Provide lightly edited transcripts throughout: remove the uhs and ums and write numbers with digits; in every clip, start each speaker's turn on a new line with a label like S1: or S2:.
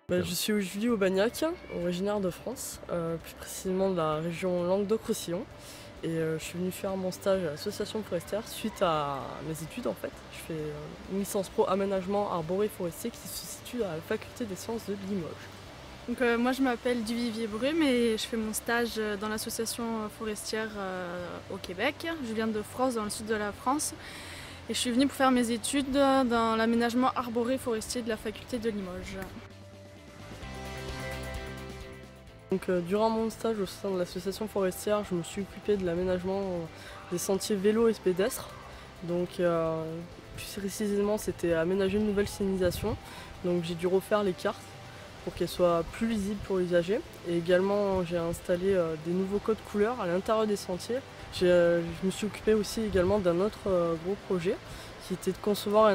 S1: Je suis Julie Aubagnac, originaire de France, plus précisément de la région Languedoc-Roussillon. Et je suis venue faire mon stage à l'association forestière suite à mes études en fait. Je fais une licence pro aménagement arboré forestier qui se situe à la faculté des sciences de Limoges.
S2: Moi je m'appelle Duvivier Brume et je fais mon stage dans l'association forestière au Québec. Je viens de France, dans le sud de la France. Et je suis venue pour faire mes études dans l'aménagement arboré forestier de la faculté de Limoges.
S1: Durant mon stage au sein de l'association forestière, je me suis occupée de l'aménagement des sentiers vélos et pédestres. Plus précisément, c'était aménager une nouvelle signalisation. Donc j'ai dû refaire les cartes pour qu'elles soient plus lisibles pour l'usager. Et également, j'ai installé des nouveaux codes couleurs à l'intérieur des sentiers. Je me suis occupée aussi également d'un autre gros projet qui était de concevoir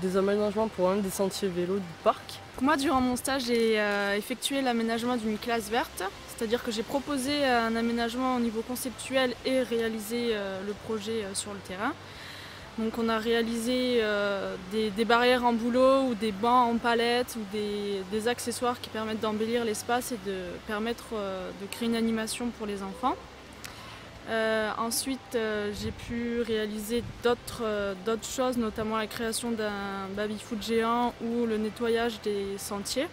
S1: des aménagements pour un des sentiers vélos du parc.
S2: Moi, durant mon stage, j'ai effectué l'aménagement d'une classe verte, c'est-à-dire que j'ai proposé un aménagement au niveau conceptuel et réalisé le projet sur le terrain. Donc on a réalisé des barrières en bouleau ou des bancs en palette ou des accessoires qui permettent d'embellir l'espace et de permettre de créer une animation pour les enfants. Ensuite, j'ai pu réaliser d'autres choses, notamment la création d'un baby-foot géant ou le nettoyage des sentiers.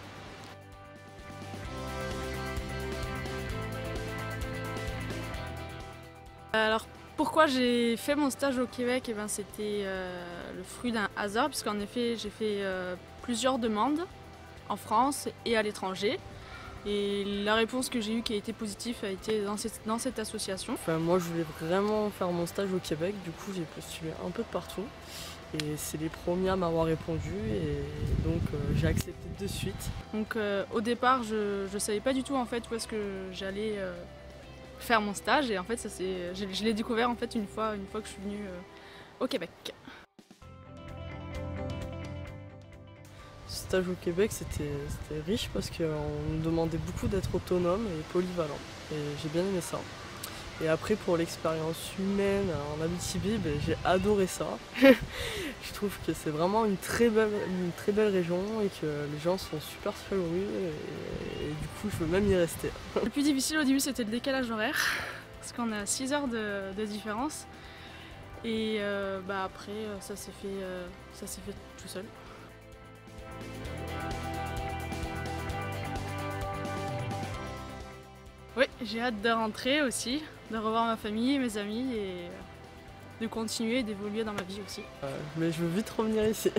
S2: Alors, pourquoi j'ai fait mon stage au Québec? C'était le fruit d'un hasard, puisqu'en effet, j'ai fait plusieurs demandes en France et à l'étranger. Et la réponse que j'ai eue qui a été positive a été dans cette association.
S1: Moi je voulais vraiment faire mon stage au Québec, du coup j'ai postulé un peu de partout. Et c'est les premiers à m'avoir répondu et donc j'ai accepté de suite.
S2: Au départ je savais pas du tout en fait où est-ce que j'allais faire mon stage et en fait je l'ai découvert en fait une fois que je suis venue au Québec.
S1: Ce stage au Québec c'était riche parce qu'on nous demandait beaucoup d'être autonome et polyvalent et j'ai bien aimé ça. Et après pour l'expérience humaine en Abitibi, j'ai adoré ça. Je trouve que c'est vraiment une très belle région et que les gens sont super chaleureux et du coup je veux même y rester.
S2: Le plus difficile au début c'était le décalage horaire parce qu'on est à 6 heures de différence et après ça s'est fait tout seul. Oui, j'ai hâte de rentrer aussi, de revoir ma famille, mes amis et de continuer et d'évoluer dans ma vie aussi.
S1: Mais je veux vite revenir ici.